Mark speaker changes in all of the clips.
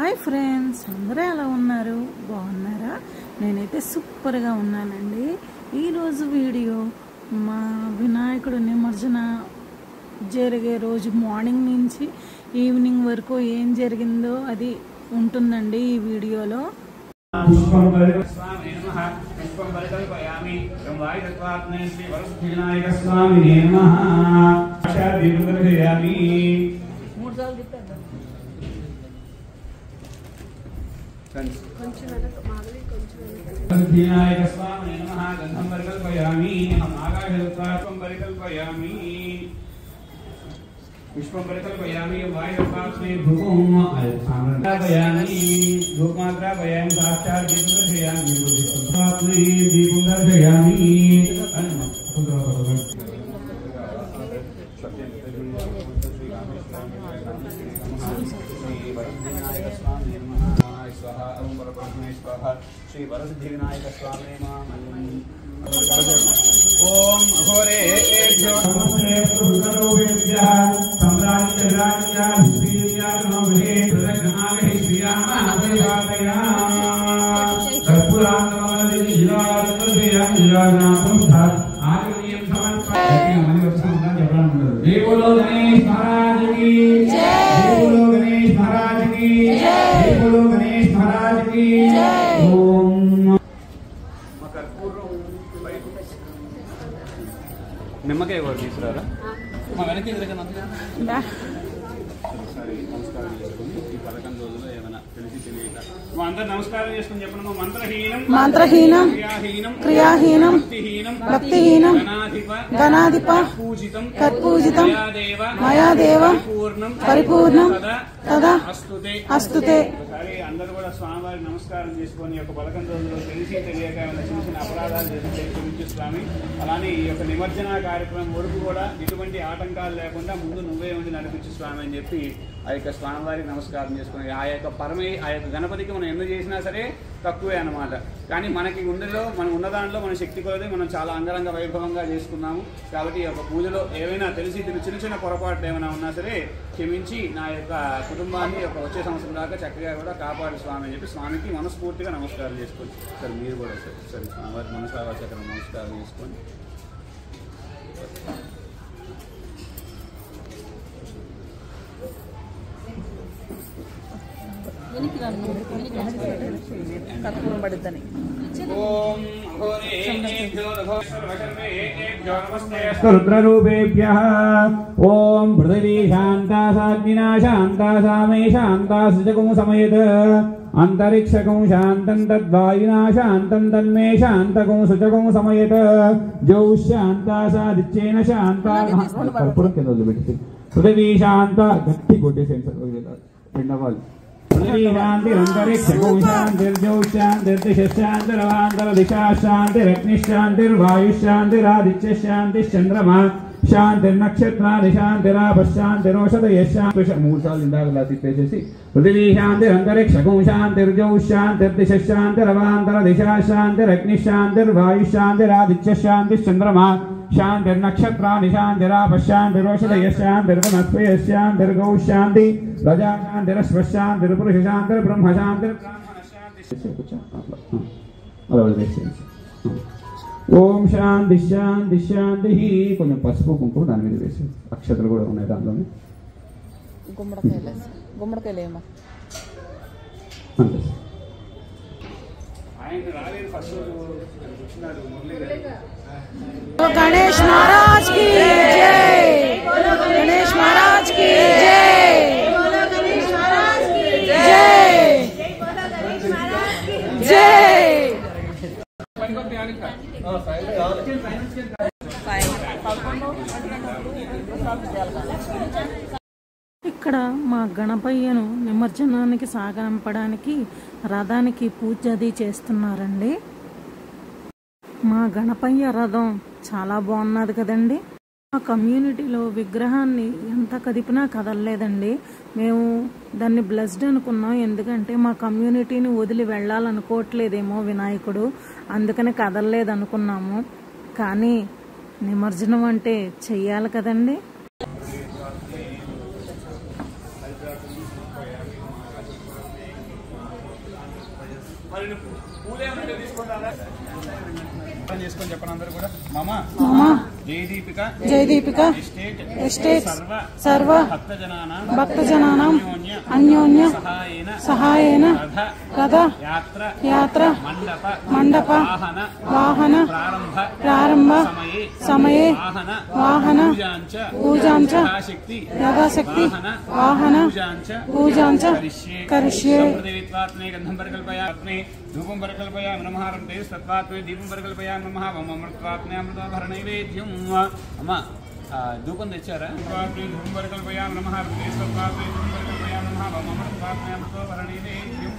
Speaker 1: Hi friends, అందరూ ఎలా ఉన్నారు? బాగున్నారా? నేనైతే సూపర్గా ఉన్నానండి. ఈరోజు వీడియో మా వినాయకుడు నిమజ్జన జరిగే రోజు మార్నింగ్ నుంచి ఈవినింగ్ వరకు ఏం జరిగిందో అది ఉంటుందండి ఈ వీడియోలో.
Speaker 2: विनायक स्वामी नमः गंधं परिकल्पयामि हम आकाशदत्तात्मं परिकल्पयामि पुष्पं परिकल्पयामि वायुदत्तात्मे धूपं परिकल्पयामि धूपमात्रा पयामि साक्षात् दीपं दर्शयामि दीपमात्मे दीपं दर्शयामि श्री वरसिद्धि विनायक स्वामी ओम अघोरेभ्यो नमस्ते सुररूपेभ्यः सम्राज्यराज्या श्रीया नमः प्रदक्षिणागे श्रीयामदेवादया कर्पूरानमलि जिलानाथं साथ आगमनीयं समर्पयामि मनोरथं जपनं जय बोलो गणेश महाराज की जय बोलो गणेश महाराज की जय बोलो गणेश महाराज की ओम నిమ్మకాయ కూడా తీసుకురారా మా వెనక్కి ఒకసారి నమస్కారం చేసుకుని ఈ 11 రోజుల్లో ఏమైనా తెలిసి తెలియక అందరూ నమస్కారం చేసుకుని చెప్పండి. మంత్రహీనం క్రియాహీనం భక్తిహీనం గణాధిప కర్పూజితం మయాదేవ పరిపూర్ణం తదా అస్తుతే. అందరూ కూడా స్వామివారికి నమస్కారం చేసుకొని ఈ యొక్క 11 రోజుల్లో తెలిసి తెలియక ఏమైనా చిన్న చిన్న అపరాధాలు చేసి క్షమించు స్వామి. అలానే ఈ యొక్క నిమజ్జన కార్యక్రమం వరకు కూడా ఎటువంటి ఆటంకాలు లేకుండా ముందు నువ్వే ఉండి నడిపించు స్వామి అని చెప్పి ఆ యొక్క స్వామివారికి నమస్కారం చేసుకుని ఆ యొక్క గణపతికి మనం ఎందుకు చేసినా సరే తక్కువే అన్నమాట. కానీ మనకి మనం ఉన్న దాంట్లో మన శక్తి కొలది మనం చాలా అంగరంగ వైభవంగా చేసుకున్నాము. కాబట్టి ఈ యొక్క పూజలో ఏవైనా తెలిసి చిన్న చిన్న పొరపాట్లు ఏమైనా ఉన్నా సరే క్షమించి నా యొక్క కుటుంబాన్ని వచ్చే సంవత్సరం దాకా చక్కగా కూడా కాపాడు స్వామి అని చెప్పి స్వామికి మనస్ఫూర్తిగా నమస్కారం చేసుకోండి. సార్ మీరు కూడా సరే స్వామివారికి మనసావాచకరం నమస్కారం చేసుకోండి. रुद्ररूपेभ्यः ओम पृथिवी शांता साग्निना शांता सामे शांता सृजकुं समयत अंतरिक्षकुं शांतं तद्वायुना शांतं तन्मे शांतकुं सृजकुं समयत जौ शांता सादित्येन शांता कर्पूरं కింద వదిలిపెట్టి पृथिवी शांता గట్టి కొట్టేసేయండి సార్ రెండవాలి. पृथ्वी शांति अंतरिक्षकुं शांतिर्जौ शांतिर्दिशांतिरवांतर दिशा शांतिरग्निशांतिर्वायुशांतिरादित्य शांतिश्चंद्रमा शांतिर्नक्षत्रादि शांतिरापशांतिरोषधयशांति मूడు సార్లు ఇందాక తిప్పేసేసి पृथ्वी शांतिरंतरिक्षकुं शांतिर्जौ शांतिर्दिशांतिरवांतर दिशा शांतिरग्निशांतिर्वायुशांतिरादित्य शांतिश्चंद्रमा शांतिर्नक्षत्राणि शांतिरापशांतिरोषधयशांतिर्गणस्पयशांतिर्गौ शांति प्रजा शांतिरश्वशांतिर्पुरुष शांतिर्ब्रह्म शांतिर् ओम शांति शांति शांति. కొంచెం పసుపు కుంకుమ దాని మీద వేసి అక్షతలు కూడా ఉన్నాయి దాంట్లోనే.
Speaker 1: గుమ్మడికాయలేమో
Speaker 2: అంతే.
Speaker 1: गणेश महाराज की जय, गणेश महाराज की जय, गणेश महाराज की जय जय. ఇక్కడ మా గణపయ్యను నిమజ్జనానికి సాగంపడానికి రథానికి పూజ అది చేస్తున్నారండి. మా గణపయ్య రథం చాలా బాగున్నది కదండి. మా కమ్యూనిటీలో విగ్రహాన్ని ఎంత కదిపినా కదలలేదండి. మేము దాన్ని బ్లెస్డ్ అనుకున్నాం. ఎందుకంటే మా కమ్యూనిటీని వదిలి వెళ్ళాలనుకోవట్లేదేమో వినాయకుడు, అందుకని కదలలేదు అనుకున్నాము. కానీ నిమజ్జనం అంటే చెయ్యాలి కదండి.
Speaker 2: మరి పూలు ఏమంటే తీసుకుంటారా చేసుకొని చెప్పండి అందరూ కూడా. మమ జయదీపిక ఎస్టేట్ సర్వ భక్తజనానాం అన్యోన్య సహాయేన రథ యాత్ర మండప వాహన ప్రారంభ సమయే వాహన పూజాంచ యథాశక్తి వాహన పూజాంచ కరిష్యే. గంధం పరికల్పయామి ధూపం పరికల్పయామి నమః తత్వాత్మే దీపం పరికల్పయామి నమః అమృతత్వాత్మే అమృతోభర నైవేద్యం. అమ్మ ధూపం తెచ్చారా? ధూపం పరికల్పయామి నమః తత్వాత్మే ధూపం పరికల్పయామి నమః అమృతత్వాత్మే అమృతోభర నైవేద్యం.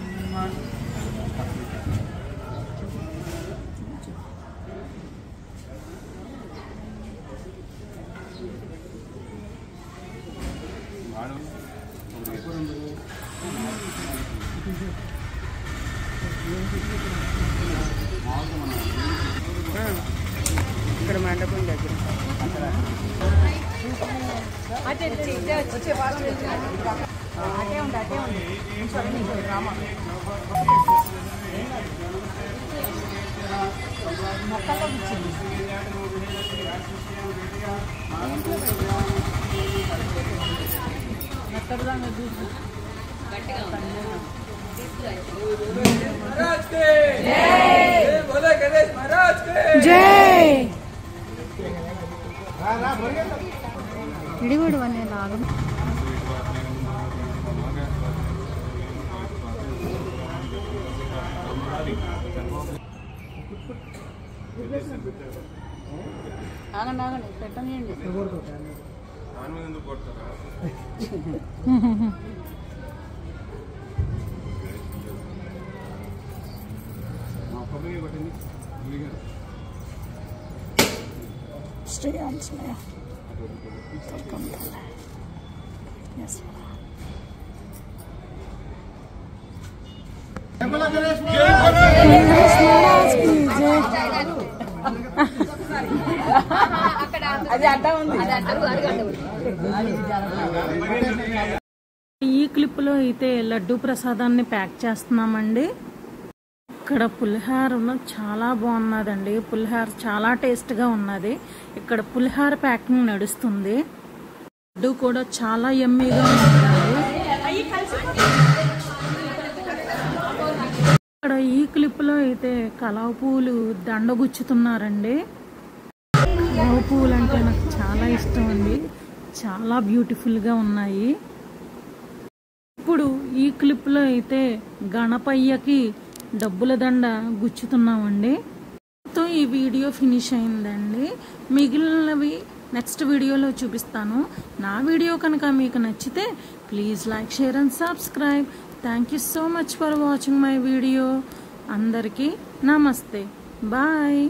Speaker 3: ఇక్కడ మండపం దగ్గర
Speaker 1: జై
Speaker 3: విడివిడు అనే లాగం ఆగండి పెట్టండి.
Speaker 1: శ్రీ ఆంజనేయ ఈ క్లిప్ లో అయితే లడ్డు ప్రసాదాన్ని ప్యాక్ చేస్తున్నామండి. ఇక్కడ పులిహార చాలా బాగున్నదండి. పులిహార చాలా టేస్ట్ గా ఉన్నది. ఇక్కడ పులిహార ప్యాకింగ్ నడుస్తుంది. లడ్డు కూడా చాలా యమ్మీగా ఉన్నది. ఇక్కడ ఈ క్లిప్ లో అయితే కలవ పూలు దండగుచ్చుతున్నారండి. కలవ పూలు అంటే నాకు చాలా ఇష్టం అండి. చాలా బ్యూటిఫుల్ గా ఉన్నాయి. ఇప్పుడు ఈ క్లిప్ లో అయితే గణపయ్యకి డబ్బుల దండ గుచ్చుతున్నామండి. తో ఈ వీడియో ఫినిష్ అయిందండి. మిగిలినవి నెక్స్ట్ వీడియోలో చూపిస్తాను. నా వీడియో కనుక మీకు నచ్చితే please like, share and subscribe. Thank you so much for watching my video. అందరికీ నమస్తే. బాయ్.